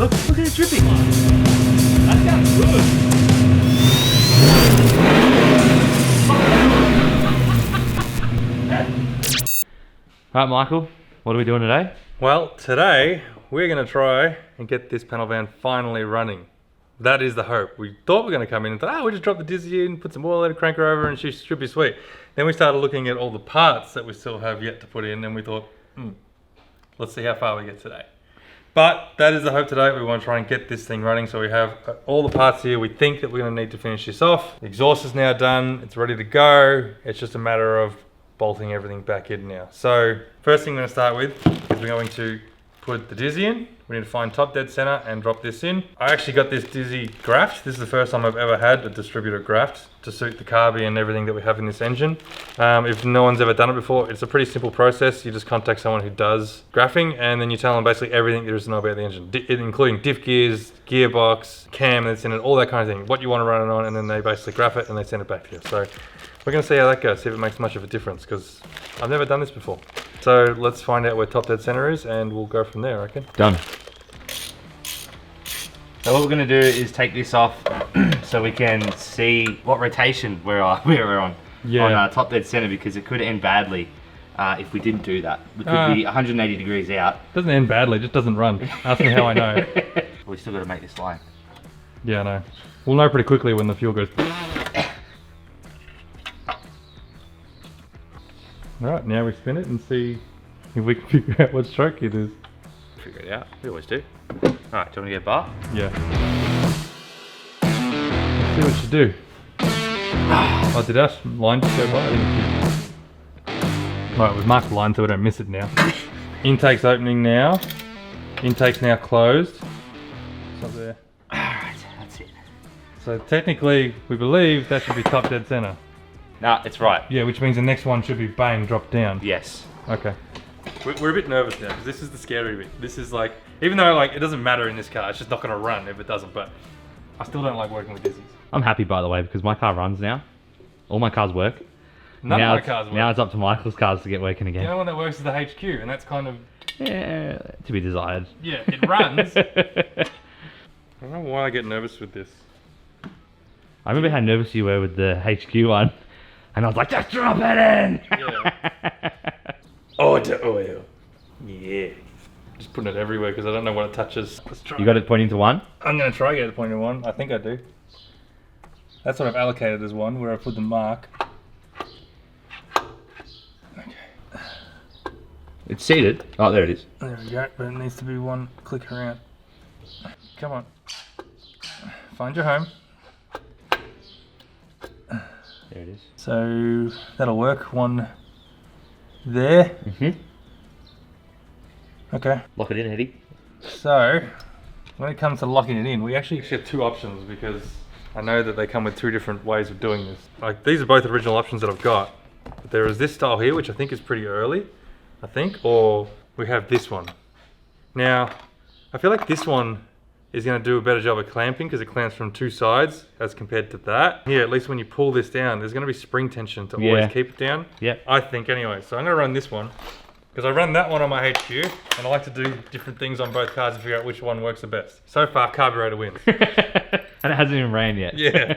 Look at it dripping. That sounds good. Right, Michael, what are we doing today? Well, today we're going to try and get this panel van finally running. That is the hope. We thought we were going to come in and thought, we just drop the Dizzy in, put some oil in, crank her over, and she should be sweet. Then we started looking at all the parts that we still have yet to put in, and we thought, let's see how far we get today. But that is the hope today. We want to try and get this thing running. So we have all the parts here. We think that we're going to need to finish this off. The exhaust is now done. It's ready to go. It's just a matter of bolting everything back in now. So first thing I'm going to start with is we're going to put the Dizzy in. We need to find top dead center and drop this in. I actually got this Dizzy graphed. This is the first time I've ever had a distributor graphed to suit the carby and everything that we have in this engine. If no one's ever done it before, it's a pretty simple process. You just contact someone who does graphing, and then you tell them basically everything there is to know about the engine, including diff gears, gearbox, cam that's in it, all that kind of thing, what you want to run it on, and then they basically graph it and they send it back to you. So we're going to see how that goes, see if it makes much of a difference, because I've never done this before. So let's find out where top dead center is and we'll go from there, I reckon. Done. So what we're going to do is take this off so we can see what rotation we're on on top dead center, because it could end badly if we didn't do that. We could be 180 degrees out. Doesn't end badly, it just doesn't run. Ask me how I know. We still got to make this line. Yeah, I know. We'll know pretty quickly when the fuel goes. Alright, now we spin it and see if we can figure out what stroke it is. Figure it out, we always do. Alright, do you want to get a bar? Yeah. Let's see what you do. Oh, did our line just go by? I didn't. Alright, we've marked the line so we don't miss it now. Intake's opening now. Intake's now closed. It's up there. Alright, that's it. So technically, we believe that should be top dead center. Nah, it's right. Yeah, which means the next one should be bang, drop down. Yes. Okay. We're a bit nervous now because this is the scary bit. This is like, even though like it doesn't matter in this car, it's just not going to run if it doesn't. But I still don't like working with Dizzies. I'm happy, by the way, because my car runs now. All my cars work. None of my cars work. Now it's up to Michael's cars to get working again. The only one that works is the HQ, and that's kind of... Yeah, to be desired. Yeah, it runs. I don't know why I get nervous with this. I remember how nervous you were with the HQ one. And I was like, just drop it in! Yeah. Oh, the oil. Yeah. Just putting it everywhere because I don't know what it touches. Let's try. You got it pointing to one? I'm going to try to get it pointing to one. I think I do. That's what I've allocated as one, where I put the mark. Okay. It's seated. Oh, there it is. There we go, but it needs to be one click around. Come on. Find your home. There it is. So that'll work. One there. Mm-hmm. Okay. Lock it in, Eddie. So when it comes to locking it in, we actually have two options because I know that they come with two different ways of doing this. Like these are both original options that I've got. But there is this style here, which I think is pretty early, or we have this one. Now, I feel like this one is going to do a better job of clamping because it clamps from two sides as compared to that. Here, at least when you pull this down, there's going to be spring tension to always keep it down. Yeah. I think anyway. So I'm going to run this one because I run that one on my HQ and I like to do different things on both cars to figure out which one works the best. So far, carburetor wins. And it hasn't even rained yet. Yeah.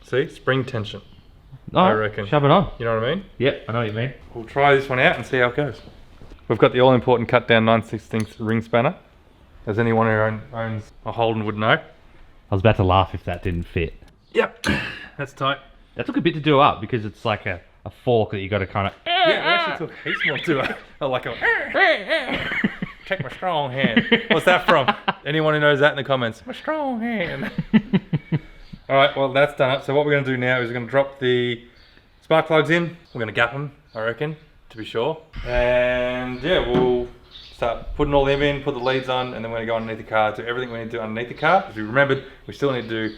See, spring tension. Oh, I reckon. Shove it on. You know what I mean? Yep, I know what you mean. We'll try this one out and see how it goes. We've got the all-important cut-down 9/16 ring spanner. As anyone who owns a Holden would know. I was about to laugh if that didn't fit. Yep, that's tight. That took a bit to do up because it's like a fork that you got to kind of... Yeah, it actually took heaps more to it. Like a... Take my strong hand. What's that from? Anyone who knows that in the comments. My strong hand. Alright, well that's done up. So what we're going to do now is we're going to drop the spark plugs in. We're going to gap them, I reckon, to be sure. And yeah, we'll start putting all them in, put the leads on, and then we're going to go underneath the car, do everything we need to do underneath the car. As we remembered, we still need to do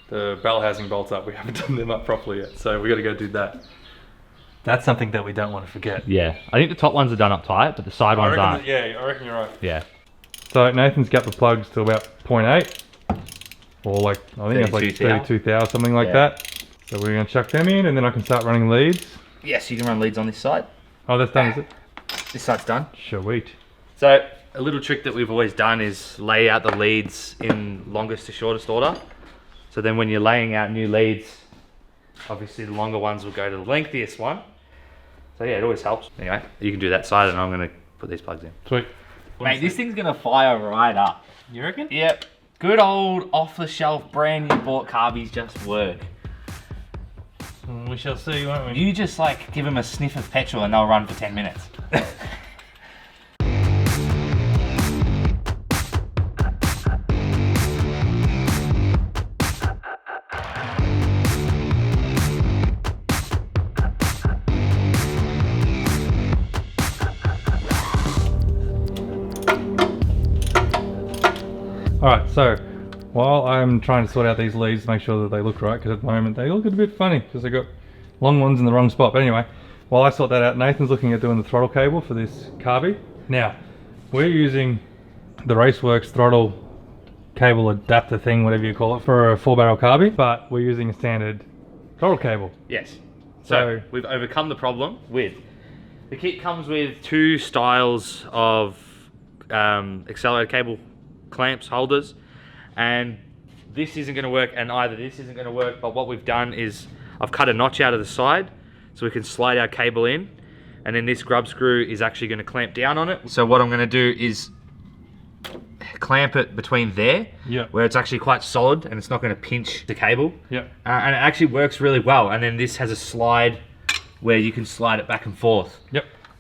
the bell housing bolts up. We haven't done them up properly yet, so we got to go do that. That's something that we don't want to forget. Yeah, I think the top ones are done up tight, but the side ones aren't. Yeah, I reckon you're right. Yeah. So Nathan's got the plugs to about 0.8, or like, I think it's like 32 thou, something like that. So we're going to chuck them in, and then I can start running leads. Yes, you can run leads on this side. Oh, that's done, is it? This side's done. Sweet. So a little trick that we've always done is lay out the leads in longest to shortest order. So then when you're laying out new leads, obviously the longer ones will go to the lengthiest one. So yeah, it always helps. Anyway, you can do that side and I'm gonna put these plugs in. Sweet. Mate, this thing's gonna fire right up. You reckon? Yep. Good old off-the-shelf brand new bought carbies just work. We shall see, won't we? You just like give them a sniff of petrol and they'll run for 10 minutes. Alright, so while I'm trying to sort out these leads, make sure that they look right, because at the moment they look a bit funny because they got long ones in the wrong spot. But anyway, while I sort that out, Nathan's looking at doing the throttle cable for this carby. Now, we're using the Raceworks throttle cable adapter thing, whatever you call it, for a 4-barrel carby, but we're using a standard throttle cable. Yes. So we've overcome the problem with the kit comes with 2 styles of accelerator cable clamps holders, and this isn't going to work and either this isn't going to work, but what we've done is I've cut a notch out of the side so we can slide our cable in, and then this grub screw is actually going to clamp down on it. So what I'm going to do is clamp it between there, where it's actually quite solid and it's not going to pinch the cable. And it actually works really well, and then this has a slide where you can slide it back and forth.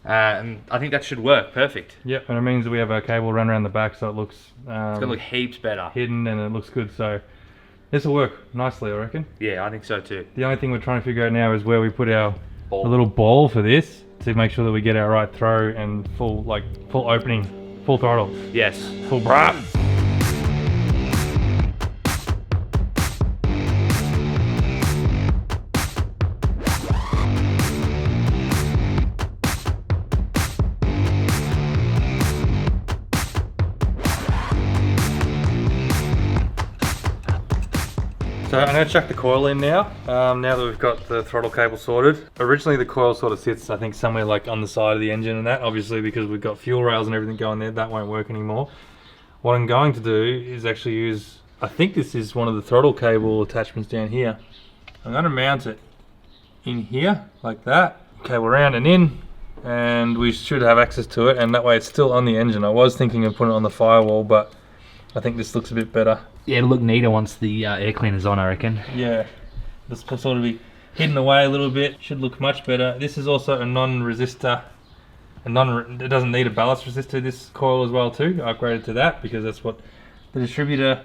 And I think that should work perfect. And it means that we have our cable run around the back so it looks it's gonna look heaps better, hidden, and it looks good. So this will work nicely, I reckon. Yeah, I think so too. The only thing we're trying to figure out now is where we put our little ball for this to make sure that we get our right throw and full opening, full throttle. Yes. Full brap. So I'm going to chuck the coil in now, now that we've got the throttle cable sorted. Originally the coil sort of sits, I think, somewhere like on the side of the engine and that. Obviously because we've got fuel rails and everything going there, that won't work anymore. What I'm going to do is actually use, I think this is one of the throttle cable attachments down here. I'm going to mount it in here, like that. Cable around and in, and we should have access to it, and that way it's still on the engine. I was thinking of putting it on the firewall, but I think this looks a bit better. Yeah, it'll look neater once the air cleaner's on, I reckon. Yeah, this will sort of be hidden away a little bit. Should look much better. This is also a non-resistor. It doesn't need a ballast resistor, this coil as well too. I upgraded to that because that's what the distributor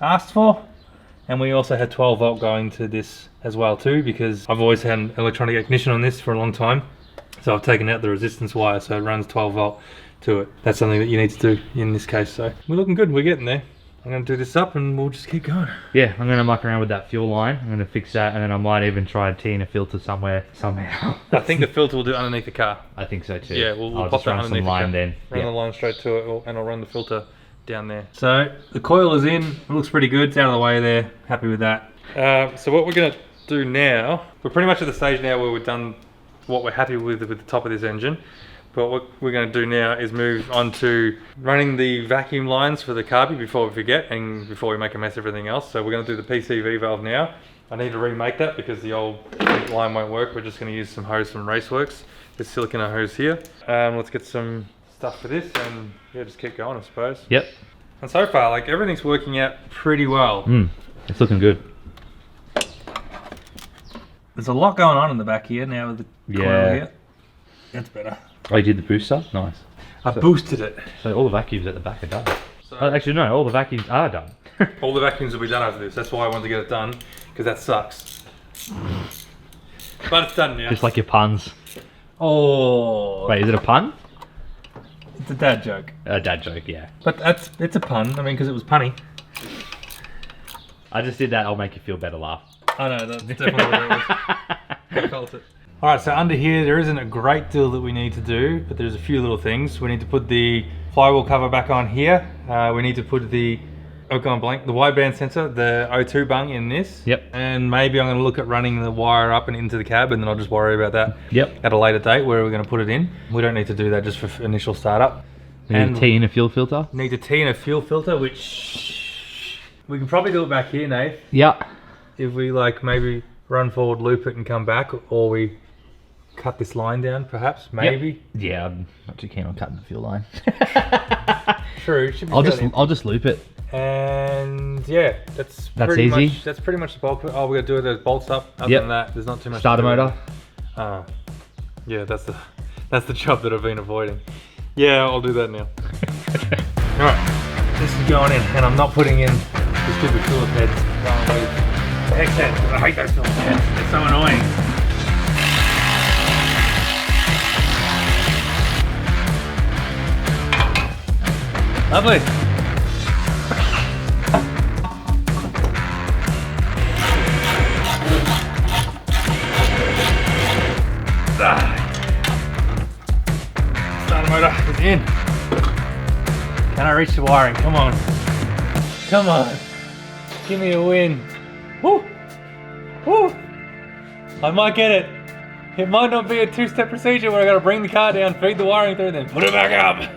asked for. And we also had 12 volt going to this as well too, because I've always had an electronic ignition on this for a long time. So I've taken out the resistance wire so it runs 12 volt to it. That's something that you need to do in this case. So we're looking good, we're getting there. I'm going to do this up and we'll just keep going. Yeah, I'm going to muck around with that fuel line. I'm going to fix that, and then I might even try to tee in a filter somewhere, somehow. I think the filter will do underneath the car. I think so too. Yeah, we'll I'll pop just that run underneath some line then. Run the line straight to it, and I'll run the filter down there. So the coil is in, it looks pretty good, it's out of the way there, happy with that. So what we're going to do now, we're pretty much at the stage now where we've done what we're happy with the top of this engine. But what we're going to do now is move on to running the vacuum lines for the carby before we forget and before we make a mess of everything else. So we're going to do the PCV valve now. I need to remake that because the old line won't work. We're just going to use some hose from Raceworks. This silicone hose here. Let's get some stuff for this and yeah, just keep going, I suppose. Yep. And so far, like, everything's working out pretty well. It's looking good. There's a lot going on in the back here now with the coil here. That's better. Oh, you did the booster? Nice. I boosted it. So all the vacuums at the back are done. So, actually no, all the vacuums are done. All the vacuums will be done after this. That's why I wanted to get it done, because that sucks. But it's done now. Just like your puns. Oh. Wait, is it a pun? It's a dad joke. A dad joke, yeah. But it's a pun, I mean, because it was punny. I just did that, I'll make you feel better laugh. I know, that's definitely what it was. I felt it. Alright, so under here there isn't a great deal that we need to do, but there's a few little things. We need to put the flywheel cover back on here. We need to put the, the wideband sensor, the O2 bung in this. Yep. And maybe I'm going to look at running the wire up and into the cab, and then I'll just worry about that yep. at a later date where we're going to put it in. We don't need to do that just for initial startup. We need a T and a fuel filter. Need a T and a fuel filter, which we can probably do it back here, Nate. Yeah. If we like maybe run forward, loop it and come back, or we cut this line down perhaps, maybe. Yep. Yeah, I'm not too keen on cutting the fuel line. True, should be I'll just loop it. And yeah, that's pretty easy. much that's pretty much the bulk of it. Oh, we gotta do those bolts up. Other than that, there's not too much. Starter motor. Yeah, that's the job that I've been avoiding. Yeah, I'll do that now. Alright, this is going in, and I'm not putting in the stupid Phillip heads. Heck heads, I hate those Phillip heads. They're so annoying. Lovely. Starter motor is in. Can I reach the wiring? Come on. Come on. Give me a win. Woo! Woo! I might get it. It might not be a two-step procedure where I gotta bring the car down, feed the wiring through, then put it back up.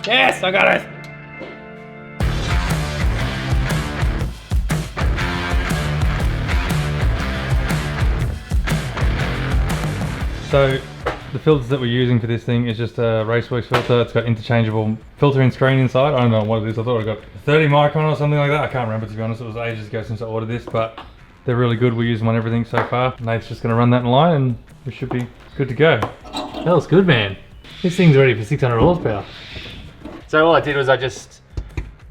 Yes, I got it. So the filters that we're using for this thing is just a Raceworks filter. It's got interchangeable filtering screen inside. I don't know what it is. I thought I got 30 micron or something like that. I can't remember, to be honest. It was ages ago since I ordered this, but they're really good. We use them on everything so far. Nate's just going to run that in line and we should be good to go. That looks good, man. This thing's ready for 600 horsepower. So all I did was I just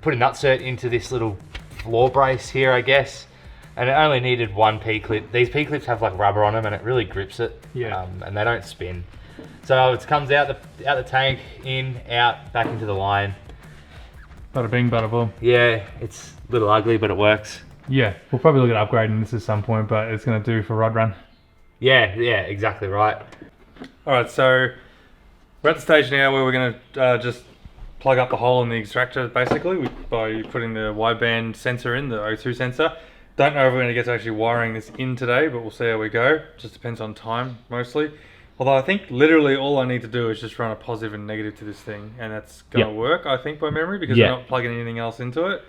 put a nutsert into this little floor brace here, I guess. And it only needed one P-clip. These P-clips have like rubber on them and it really grips it. Yeah. And they don't spin. So it comes out the tank, in, out, back into the line. Bada bing, bada boom. Yeah, it's a little ugly, but it works. Yeah, we'll probably look at upgrading this at some point, but it's going to do for rod run. Yeah, exactly right. Alright, so we're at the stage now where we're going to just plug up the hole in the extractor, basically, by putting the wideband sensor in, the O2 sensor. Don't know if we're going to get to actually wiring this in today, but we'll see how we go. Just depends on time, mostly. Although I think literally all I need to do is just run a positive and negative to this thing, and that's going to work, I think, by memory, because we're not plugging anything else into it.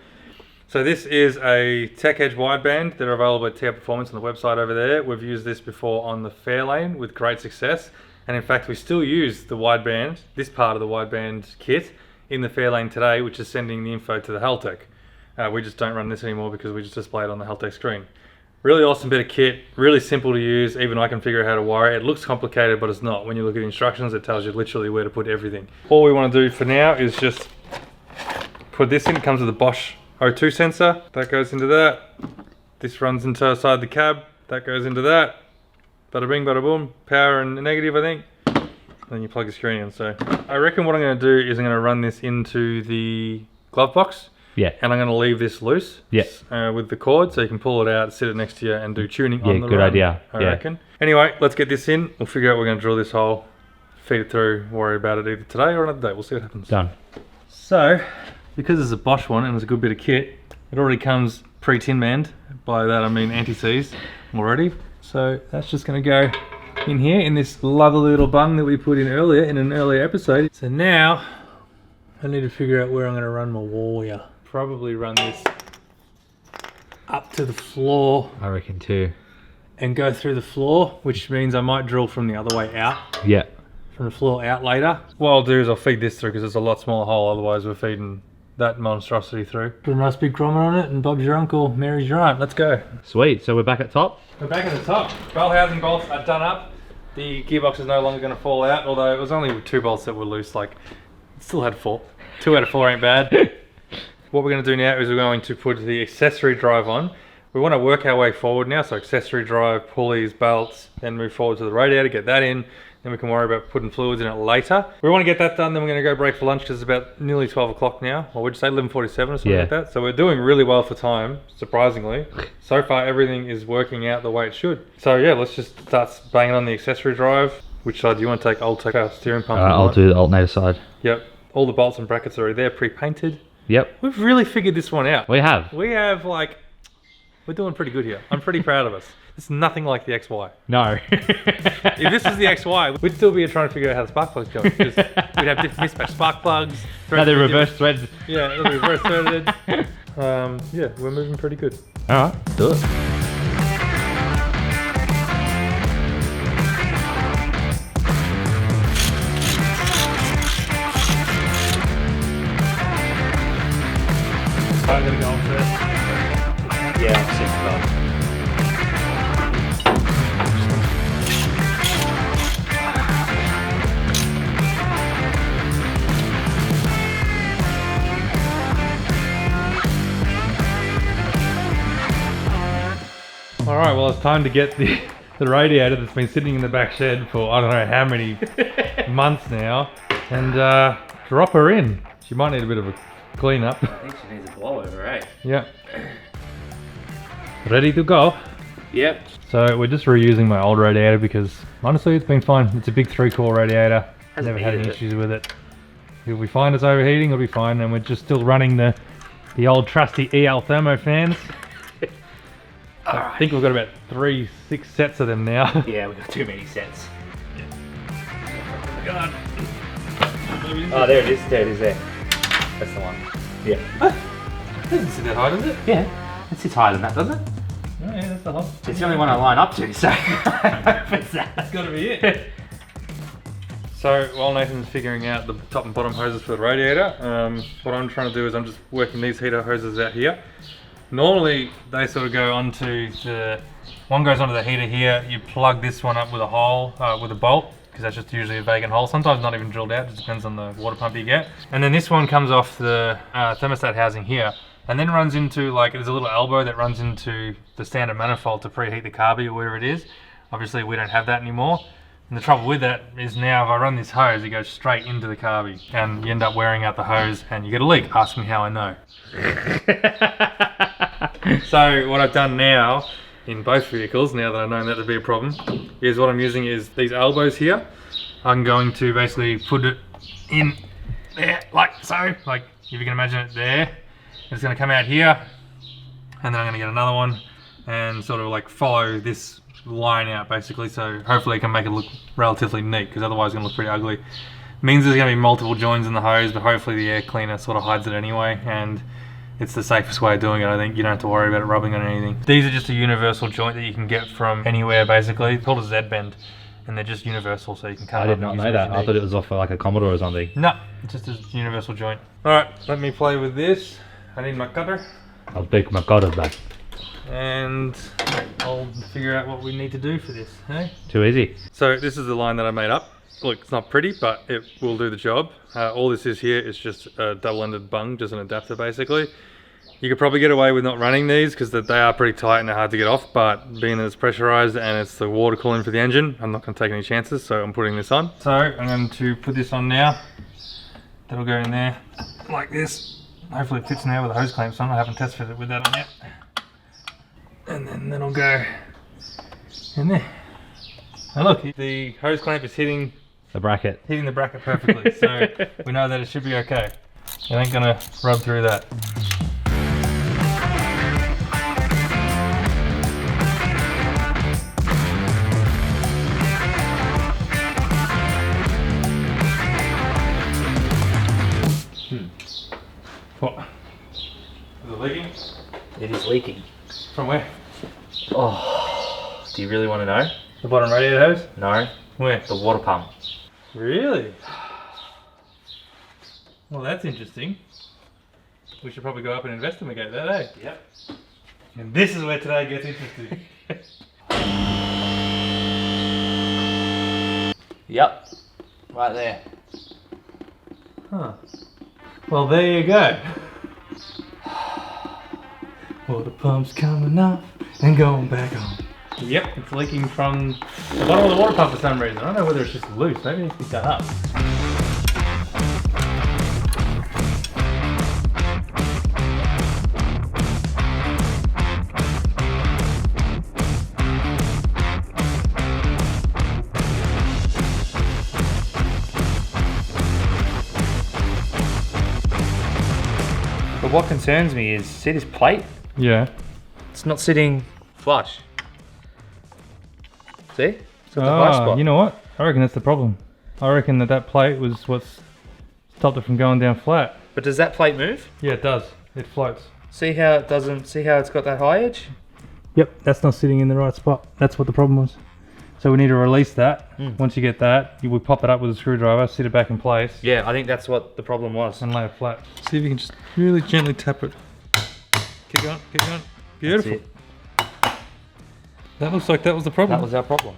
So this is a Tech Edge wideband. They're available at Tiperformance on the website over there. We've used this before on the Fairlane with great success. And in fact, we still use the wideband, this part of the wideband kit, in the Fairlane today, which is sending the info to the Haltech. We just don't run this anymore because we just display it on the Haltech screen. Really awesome bit of kit, really simple to use. Even I can figure out how to wire it. It looks complicated, but it's not. When you look at the instructions, it tells you literally where to put everything. All we want to do for now is just put this in. It comes with a Bosch O2 sensor. That goes into that. This runs inside the cab. That goes into that. Bada bing, bada boom. Power and negative, I think. Then you plug your screen in. So I reckon what I'm going to do is I'm going to run this into the glove box. Yeah. And I'm going to leave this loose. Yes. With the cord, so you can pull it out, sit it next to you, and do tuning on the good run, idea. I reckon. Anyway, let's get this in. We'll figure out we're going to drill this hole, feed it through, worry about it either today or another day. We'll see what happens. Done. So, because it's a Bosch one and it's a good bit of kit, it already comes pre-tin manned. By that I mean anti-seize already. So that's just going to go in here in this lovely little bung that we put in earlier in an earlier episode. So now I need to figure out where I'm going to run my wall here. Probably run this up to the floor. I reckon too. And go through the floor, which means I might drill from the other way out. Yeah. From the floor out later. What I'll do is I'll feed this through because it's a lot smaller hole, otherwise we're feeding that monstrosity through. Put a nice big grommet on it and Bob's your uncle, Mary's your aunt. Let's go. Sweet, so we're back at top? We're back at the top. Bell housing bolts are done up. The gearbox is no longer going to fall out, although it was only 2 bolts that were loose, like, it still had 4. 2 out of 4 ain't bad. What we're going to do now is we're going to put the accessory drive on. We want to work our way forward now, so accessory drive, pulleys, belts, then move forward to the radiator, get that in, then we can worry about putting fluids in it later. We want to get that done, then we're going to go break for lunch because it's about nearly 12 o'clock now, or would you say 11:47 or something like that? So we're doing really well for time, surprisingly. So far everything is working out the way it should. So yeah, let's just start banging on the accessory drive. Which side do you want to take? I'll take our steering pump. I'll do the alternator side. Yep, all the bolts and brackets are already there, pre-painted. Yep. We've really figured this one out. We have. We have We're doing pretty good here. I'm pretty proud of us. It's nothing like the XY. No. If this was the XY, we'd still be trying to figure out how the spark plugs go. We'd have different mismatched spark plugs. No, they're reverse threaded. Yeah, they'll be reverse threaded. Yeah, we're moving pretty good. Alright, do it. I'm gonna go on first. Yeah, I'm sick of that. Alright, well it's time to get the radiator that's been sitting in the back shed for I don't know how many months now and drop her in. She might need a bit of a clean up. I think she needs a blowover, eh? Yeah. Ready to go. Yep. So we're just reusing my old radiator because honestly it's been fine. It's a big 3-core radiator. Hasn't Never had any heated it. issues with it. If we find it's overheating, it'll be fine. And we're just still running the old trusty EL thermo fans. I think we've got about 6 sets of them now. Yeah, we've got too many sets. God. Oh, there it is. There it is there. That's the one. Yeah. It doesn't sit that high, does it? Yeah. It sits higher than that, doesn't it? Oh yeah, that's the hot. It's the only one I line up to, so I hope it's that. That's got to be it. So while Nathan's figuring out the top and bottom hoses for the radiator, what I'm trying to do is I'm just working these heater hoses out here. Normally they sort of go onto one goes onto the heater here. You plug this one up with a hole, with a bolt, because that's just usually a vacant hole. Sometimes not even drilled out, just depends on the water pump you get. And then this one comes off the thermostat housing here, and then runs into, like, there's a little elbow that runs into the standard manifold to preheat the carby or whatever it is. Obviously we don't have that anymore. And the trouble with that is now if I run this hose, it goes straight into the carby and you end up wearing out the hose and you get a leak. Ask me how I know. So what I've done now in both vehicles, now that I know that to be a problem, is what I'm using is these elbows here. I'm going to basically put it in there, like so, like if you can imagine it there. It's going to come out here, and then I'm going to get another one and sort of like follow this line out basically, so hopefully I can make it look relatively neat, because otherwise it's going to look pretty ugly. Means there's going to be multiple joins in the hose, but hopefully the air cleaner sort of hides it anyway, and it's the safest way of doing it. I think you don't have to worry about it rubbing on anything. These are just a universal joint that you can get from anywhere basically. It's called a Z-bend, and they're just universal, so you can cut I it did up not and know use that. what I you thought need. it was off like a Commodore or something. No, it's just a universal joint. Alright, let me play with this. I need my cutter, I'll pick my cutter back. and I'll figure out what we need to do for this, hey? Too easy. So this is the line that I made up. Look, it's not pretty, but it will do the job. All this is here is just a double-ended bung, just an adapter basically. You could probably get away with not running these because they are pretty tight and they're hard to get off, but being that it's pressurized and it's the water cooling for the engine, I'm not going to take any chances, so I'm putting this on. So I'm going to put this on now. That'll go in there like this. Hopefully it fits in there with the hose clamps on. I haven't test fitted it with that on yet. And then that'll go in there. And look, the hose clamp is hitting The bracket. the bracket perfectly, so we know that it should be okay. It ain't gonna rub through that. What? Is it leaking? It is leaking. From where? Oh, do you really want to know? The bottom radiator hose? No. Where? The water pump. Really? Well, that's interesting. We should probably go up and investigate that, eh? Yep. And this is where today gets interesting. Yep. Right there. Huh. Well, there you go. Water pump's coming off and going back on. Yep, it's leaking from the bottom of the water pump for some reason. I don't know whether it's just loose. Maybe it needs to be done up. But what concerns me is, see this plate? Yeah. It's not sitting flush. See? It's got the flush spot. You know what? I reckon that's the problem. I reckon that plate was what's stopped it from going down flat. But does that plate move? Yeah, it does. It floats. See how it doesn't, see how it's got that high edge? Yep, that's not sitting in the right spot. That's what the problem was. So we need to release that. Once you get that, we pop it up with a screwdriver, sit it back in place. Yeah, I think that's what the problem was. And lay it flat. See if you can just really gently tap it. Keep going, keep going. Beautiful. That looks like that was the problem. That was our problem.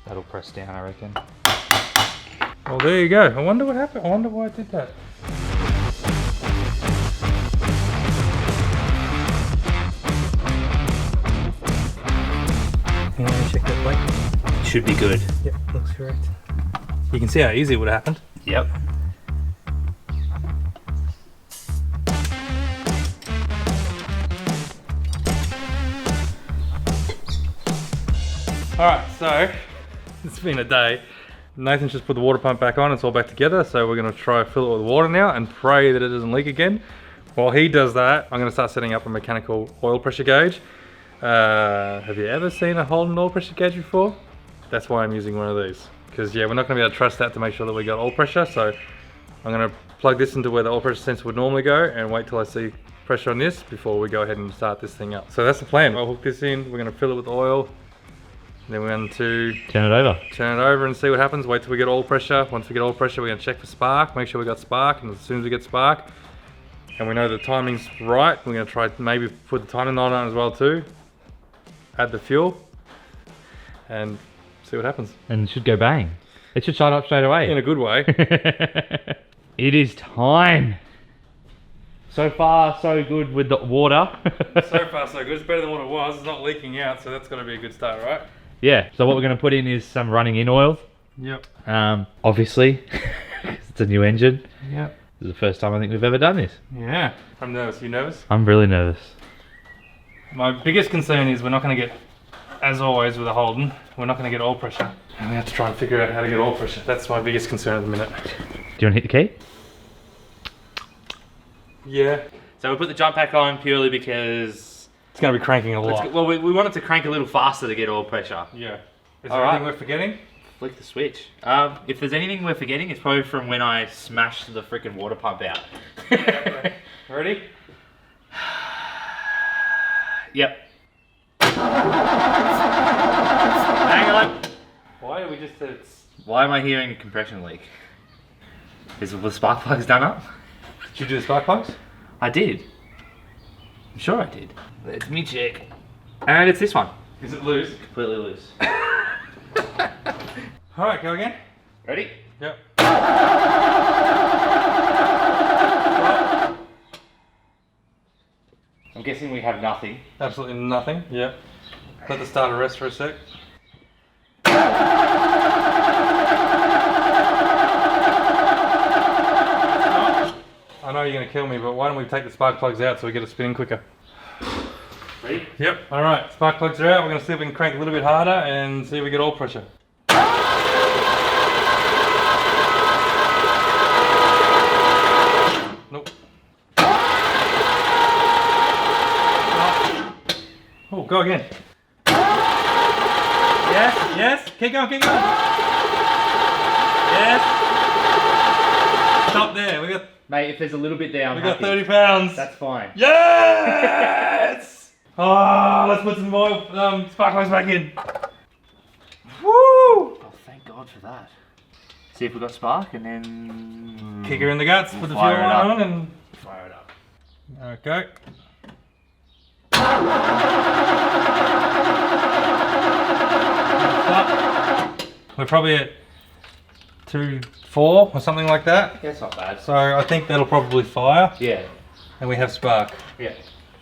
That'll press down, I reckon. Well, there you go. I wonder what happened. I wonder why it did that. Check that plate. Should be good. Yep, looks correct. You can see how easy it would have happened. Yep. Alright, so it's been a day. Nathan's just put the water pump back on, it's all back together, so we're going to try fill it with water now and pray that it doesn't leak again. While he does that, I'm going to start setting up a mechanical oil pressure gauge. Have you ever seen a Holden oil pressure gauge before? That's why I'm using one of these. Because yeah, we're not going to be able to trust that to make sure that we got oil pressure, so I'm going to plug this into where the oil pressure sensor would normally go and wait till I see pressure on this before we go ahead and start this thing up. So that's the plan. I'll hook this in, we're going to fill it with oil. Then we're going to turn it over and see what happens. Wait till we get oil pressure. Once we get oil pressure, we're going to check for spark, make sure we got spark, and as soon as we get spark, and we know the timing's right, we're going to try maybe put the timing on as well too. Add the fuel, and see what happens. And it should go bang. It should shut up straight away. In a good way. It is time. So far, so good with the water. So far, so good. It's better than what it was. It's not leaking out, so that's got to be a good start, right? Yeah, so what we're going to put in is some running in oil. Yep. Obviously, it's a new engine. Yep. This is the first time I think we've ever done this. Yeah. I'm nervous. You nervous? I'm really nervous. My biggest concern is we're not going to get, as always with a Holden, we're not going to get oil pressure. And we have to try and figure out how to get oil pressure. That's my biggest concern at the minute. Do you want to hit the key? Yeah. So we put the jump pack on purely because it's going to be cranking a lot. Well, we want it to crank a little faster to get oil pressure. Yeah. Is there anything we're forgetting? Flick the switch. If there's anything we're forgetting, it's probably from when I smashed the freaking water pump out. Ready? Yep. Hang on. Why did we just... Why am I hearing a compression leak? Is the spark plugs done up? Did you do the spark plugs? I did. I'm sure I did. Let me check. And it's this one. Is it loose? Completely loose. Alright, go again. Ready? Yep. I'm guessing we have nothing. Absolutely nothing. Yep. Let the starter rest for a sec. I know you're going to kill me, but why don't we take the spark plugs out so we get it spinning quicker? Ready? Yep. Alright, spark plugs are out. We're going to see if we can crank a little bit harder and see if we get oil pressure. Nope. Oh, go again. Yes, yes. Keep going, keep going. Yes. Stop there. We got... Mate, if there's a little bit there, We got 30 pounds. That's fine. Yes! Oh, let's put some more spark plugs back in. Woo! Oh, thank God for that. See if we got spark and then... Kick her in the guts, put the fuel on and... Fire it up. Okay. We're probably at 2.4 or something like that. That's not bad. So I think that'll probably fire. Yeah. And we have spark. Yeah.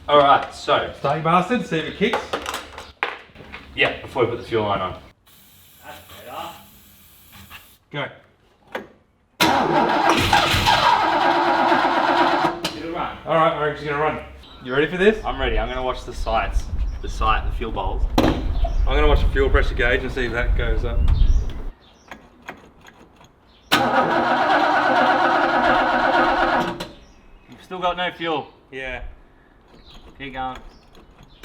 Alright, so. Start you bastard, see if it kicks. Yeah, before we put the fuel line on. That's better. Go. It'll run. Alright, I reckon she's gonna run. You ready for this? I'm ready. I'm going to watch the sights. The fuel bowls. I'm gonna watch the fuel pressure gauge and see if that goes up. You've still got no fuel. Yeah. Keep going.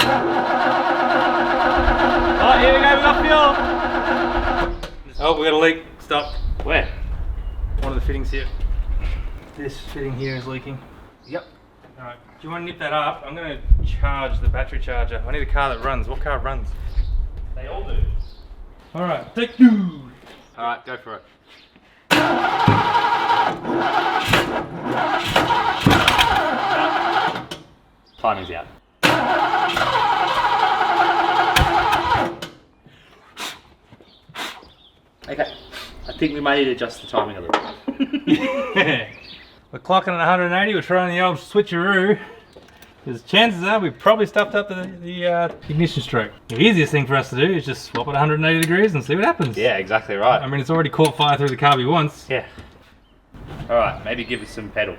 Oh, here we go, we got fuel! Oh, we got a leak. Stop. Where? One of the fittings here. This fitting here is leaking. Yep. Alright, do you want to nip that up? I'm going to charge the battery charger. I need a car that runs. What car runs? They all do. Alright, take two. Alright, go for it. Timing's out. Okay, I think we may need to adjust the timing a little bit. We're clocking at 180, we're trying the old switcheroo. Because chances are we probably stuffed up the ignition stroke. The easiest thing for us to do is just swap it 180 degrees and see what happens. Yeah, exactly right. I mean, it's already caught fire through the carby once. Yeah. Alright, maybe give it some pedal.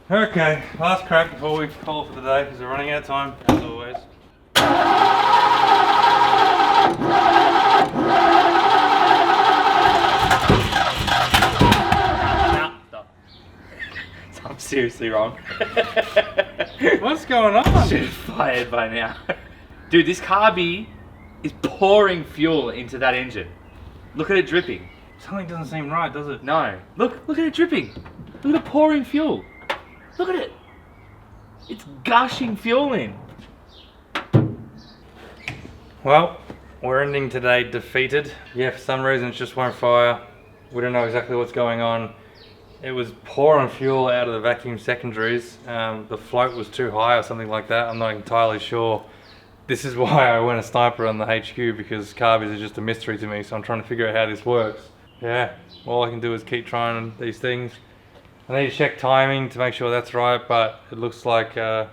Okay, last crack before we call for the day because we're running out of time, as always. No, stop. I'm seriously wrong. What's going on? Should have fired by now. Dude, this carby is pouring fuel into that engine. Look at it dripping. Something doesn't seem right, does it? No. Look at it dripping. Look at it pouring fuel. Look at it. It's gushing fuel in. Well, we're ending today defeated. Yeah, for some reason it just won't fire. We don't know exactly what's going on. It was pouring fuel out of the vacuum secondaries. The float was too high or something like that. I'm not entirely sure. This is why I went a sniper on the HQ, because carbies are just a mystery to me, so I'm trying to figure out how this works. Yeah, all I can do is keep trying these things. I need to check timing to make sure that's right, but it looks like the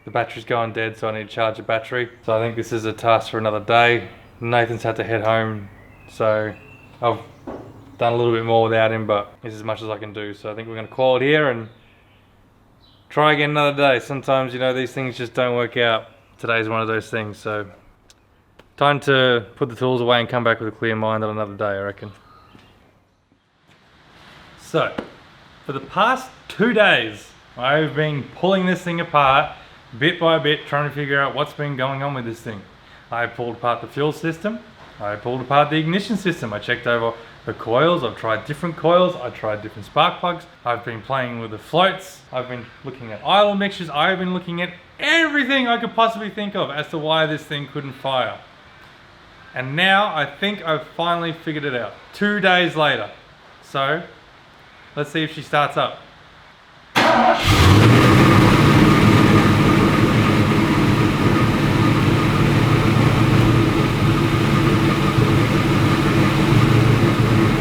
battery's going dead, so I need to charge the battery. So I think this is a task for another day. Nathan's had to head home, so I've done a little bit more without him, but it's as much as I can do. So I think we're going to call it here and try again another day. Sometimes, you know, these things just don't work out. Today's one of those things, so time to put the tools away and come back with a clear mind on another day, I reckon. So, for the past 2 days, I've been pulling this thing apart bit by bit, trying to figure out what's been going on with this thing. I pulled apart the fuel system, I pulled apart the ignition system, I checked over the coils, I've tried different coils, I tried different spark plugs, I've been playing with the floats, I've been looking at idle mixtures, I've been looking at everything I could possibly think of as to why this thing couldn't fire. And now I think I've finally figured it out, 2 days later. So, let's see if she starts up.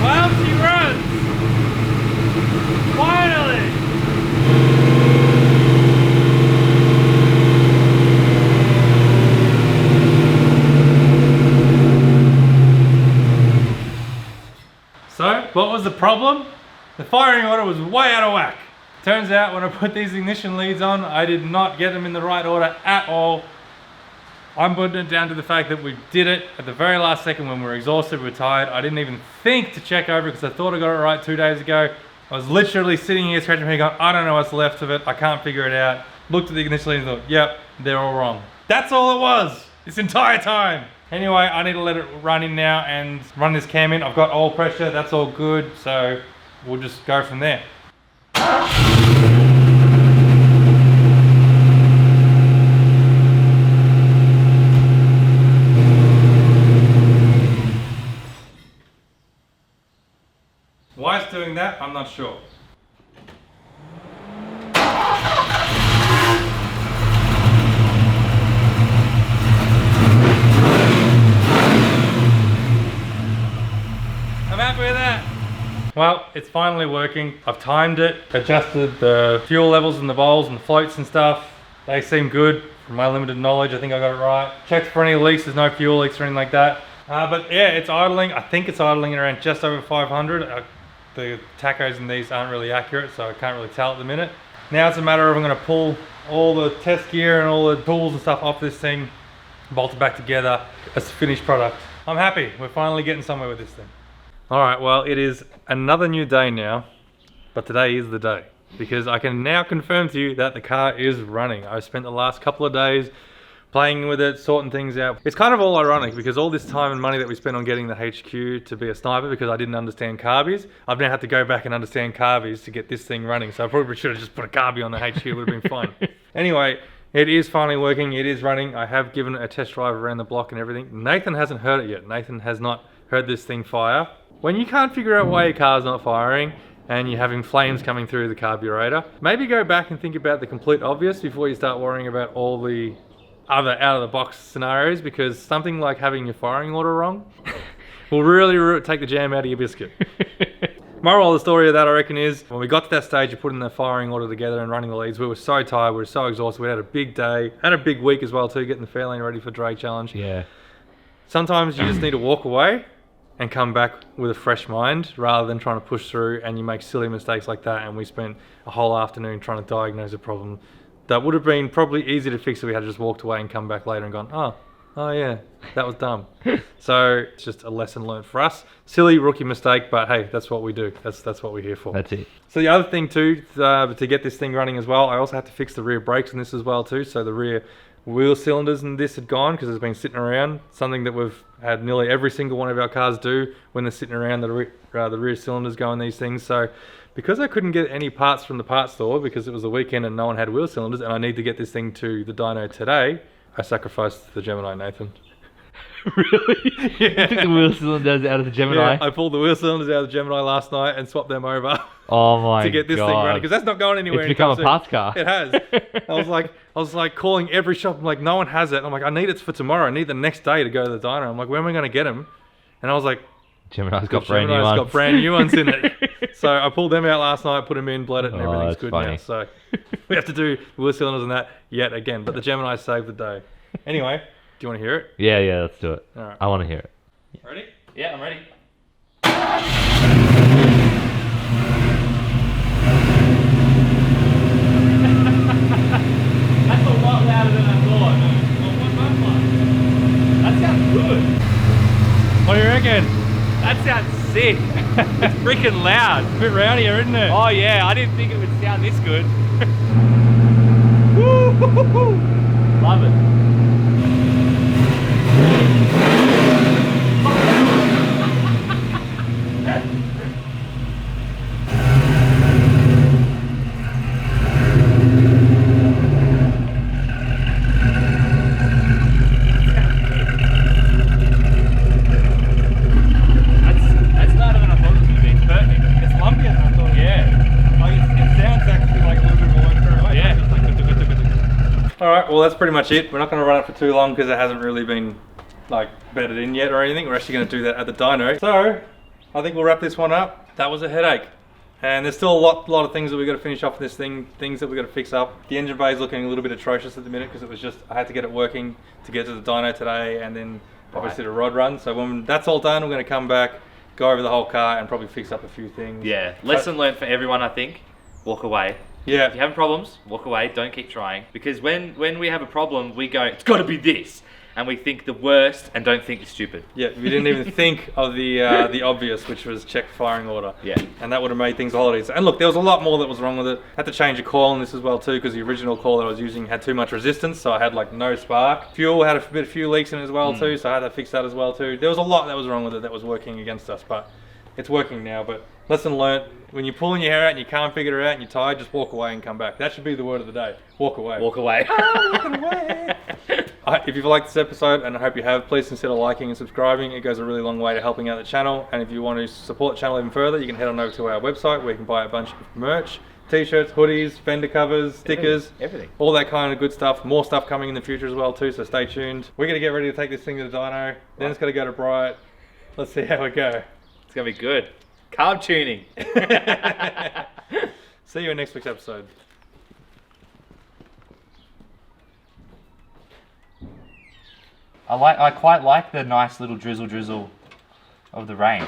Well, she runs! Finally! So, what was the problem? The firing order was way out of whack. Turns out when I put these ignition leads on, I did not get them in the right order at all. I'm putting it down to the fact that we did it at the very last second when we were exhausted, we were tired. I didn't even think to check over because I thought I got it right 2 days ago. I was literally sitting here scratching my head going, I don't know what's left of it, I can't figure it out. Looked at the ignition leads and thought, yep, they're all wrong. That's all it was, this entire time. Anyway, I need to let it run in now and run this cam in. I've got oil pressure, that's all good, so we'll just go from there. Why it's doing that, I'm not sure. I'm happy with that. Well, it's finally working. I've timed it, adjusted the fuel levels in the bowls and the floats and stuff. They seem good. From my limited knowledge, I think I got it right. Checked for any leaks, there's no fuel leaks or anything like that. But yeah, it's idling. I think it's idling at around just over 500. The tachos in these aren't really accurate, so I can't really tell at the minute. Now it's a matter of I'm going to pull all the test gear and all the tools and stuff off this thing, bolted back together as a finished product. I'm happy. We're finally getting somewhere with this thing. All right, well, it is another new day now, but today is the day because I can now confirm to you that the car is running. I spent the last couple of days playing with it, sorting things out. It's kind of all ironic because all this time and money that we spent on getting the HQ to be a sniper because I didn't understand carbies, I've now had to go back and understand carbies to get this thing running. So I probably should have just put a carbie on the HQ, it would have been fine. Anyway, it is finally working, it is running. I have given it a test drive around the block and everything. Nathan hasn't heard it yet. Nathan has not heard this thing fire. When you can't figure out why your car's not firing and you're having flames coming through the carburetor, maybe go back and think about the complete obvious before you start worrying about all the other out-of-the-box scenarios, because something like having your firing order wrong will really take the jam out of your biscuit. Moral of the story of that, I reckon, is when we got to that stage of putting the firing order together and running the leads, we were so tired, we were so exhausted, we had a big day, and a big week as well too, getting the Fairlane ready for Drag Challenge. Yeah. Sometimes you just need to walk away and come back with a fresh mind rather than trying to push through and you make silly mistakes like that, and we spent a whole afternoon trying to diagnose a problem that would have been probably easy to fix if we had just walked away and come back later and gone, oh yeah, that was dumb. So it's just a lesson learned for us. Silly rookie mistake, but hey, that's what we do. That's what we're here for. That's it. So the other thing too, to get this thing running as well, I also had to fix the rear brakes in this as well too. So the rear wheel cylinders in this had gone because it's been sitting around. Something that we've had nearly every single one of our cars do when they're sitting around, the rear cylinders go in these things. So because I couldn't get any parts from the parts store because it was the weekend and no one had wheel cylinders and I need to get this thing to the dyno today, I sacrificed the Gemini, Nathan. Really? Yeah. You took the wheel cylinders out of the Gemini? Yeah, I pulled the wheel cylinders out of the Gemini last night and swapped them over. Oh my god. To get this thing running, because that's not going anywhere. It's become a parts car. It has. I was like calling every shop. I'm like, no one has it. I'm like, I need it for tomorrow. I need the next day to go to the dyno. I'm like, where am I going to get them? And I was like, Gemini's got brand new ones. Got brand new ones in it. So I pulled them out last night, put them in, bled it, and everything's good now. So we have to do wheel cylinders and that yet again. But the Gemini saved the day. Anyway, do you want to hear it? Yeah, let's do it. All right. I want to hear it. Ready? Yeah, I'm ready. That's a lot louder than I thought. That sounds good. What do you reckon? That sounds sick. It's freaking loud. It's a bit rowdier, isn't it? Oh yeah, I didn't think it would sound this good. Love it. Alright, well that's pretty much it. We're not going to run it for too long because it hasn't really been like bedded in yet or anything. We're actually going to do that at the dyno. So, I think we'll wrap this one up. That was a headache. And there's still a lot of things that we've got to finish off in this thing, things that we've got to fix up. The engine bay is looking a little bit atrocious at the minute because it was just, I had to get it working to get to the dyno today and then obviously the rod run. So when that's all done, we're going to come back, go over the whole car and probably fix up a few things. Yeah, lesson learned for everyone, I think. Walk away. Yeah. If you're having problems, walk away, don't keep trying. Because when we have a problem, we go, it's got to be this. And we think the worst and don't think it's stupid. Yeah, we didn't even think of the obvious, which was check firing order. Yeah. And that would have made things a lot easier. And look, there was a lot more that was wrong with it. Had to change a coil on this as well too, because the original coil that I was using had too much resistance, so I had like no spark. Fuel had a few leaks in it as well too, so I had to fix that as well too. There was a lot that was wrong with it that was working against us, but it's working now. But lesson learnt, when you're pulling your hair out and you can't figure it out and you're tired, just walk away and come back. That should be the word of the day. Walk away. Walk away. Walking away. If you've liked this episode, and I hope you have, please consider liking and subscribing. It goes a really long way to helping out the channel. And if you want to support the channel even further, you can head on over to our website where you can buy a bunch of merch, t-shirts, hoodies, fender covers, stickers, everything. All that kind of good stuff. More stuff coming in the future as well too, so stay tuned. We're going to get ready to take this thing to the dyno. Then it's going to go to Bright. Let's see how we go. It's going to be good. Carb tuning. See you in next week's episode. I quite like the nice little drizzle of the rain.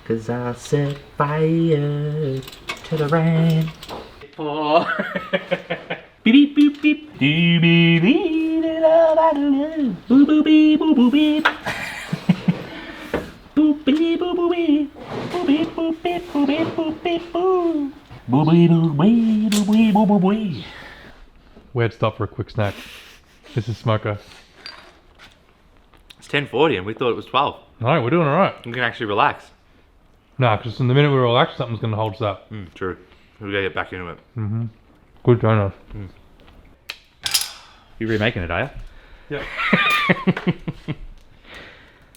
'Cause I set fire to the rain. Beep beep beep beep. Do beep beep love I love. Boo boo beep boo boo beep. Boop beep boo boo beep. Boop beep boop beep boop beep boop beep boo. Boo beep boo beep boo beep boo boo beep. Weird stop for a quick snack. This is Smoker. It's 10:40 and we thought it was 12. No, we're doing alright. We can actually relax. No, because in the minute we relax, something's going to hold us up. True. We gotta get back into it. Good donut. You remaking it, are you? Yep.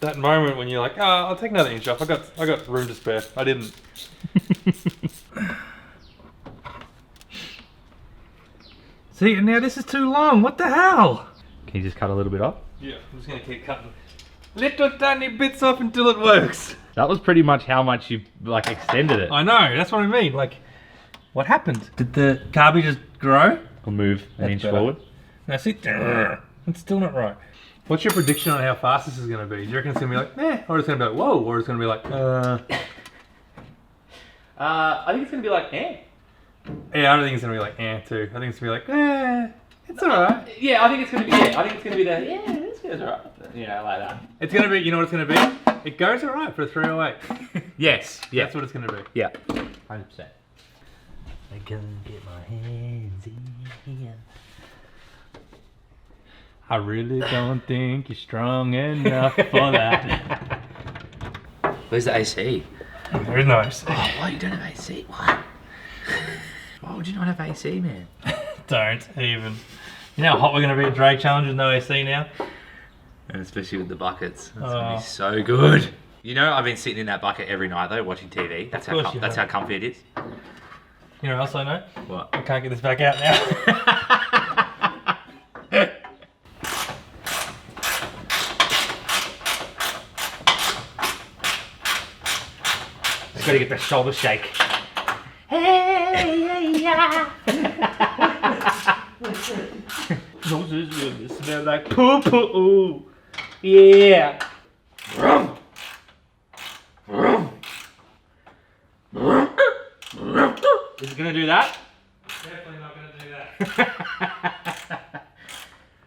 That moment when you're like, oh, I'll take another inch off. I got room to spare. I didn't. See, and now this is too long. What the hell? Can you just cut a little bit off? Yeah, I'm just gonna keep cutting little tiny bits off until it works. That was pretty much how much you like extended it. I know. That's what I mean. Like, what happened? Did the carby just grow? Or move an inch better. forward. No, see, it's still not right. What's your prediction on how fast this is going to be? Do you reckon it's going to be like, meh, or it's going to be like, whoa, or it's going to be like, I think it's gonna be like, eh. Yeah, I don't think it's going to be like, too. I think it's going to be like, it's alright. Yeah, I think it's gonna be. Yeah, I think it's gonna be the. Yeah, this goes alright. You know, like that. It's going to be, you know what it's going to be? It goes alright for a 308. Yes. Yeah. That's what it's going to be. Yeah. 100%. I can get my hands in here. I really don't think you're strong enough for that. Where's the AC? There is no AC. Oh, what? You don't have AC? What? Why would you not have AC, man? Don't even. You know how hot we're going to be at Drag Challenge with no AC now? And especially with the buckets. That's gonna be so good. You know, I've been sitting in that bucket every night though, watching TV. That's how comfy it is. You know what else I know? What? I can't get this back out now. Just gotta get the shoulder shake. Hey, yeah. Those smell like poo poo. Yeah. Is it gonna do that? Definitely not going to do that.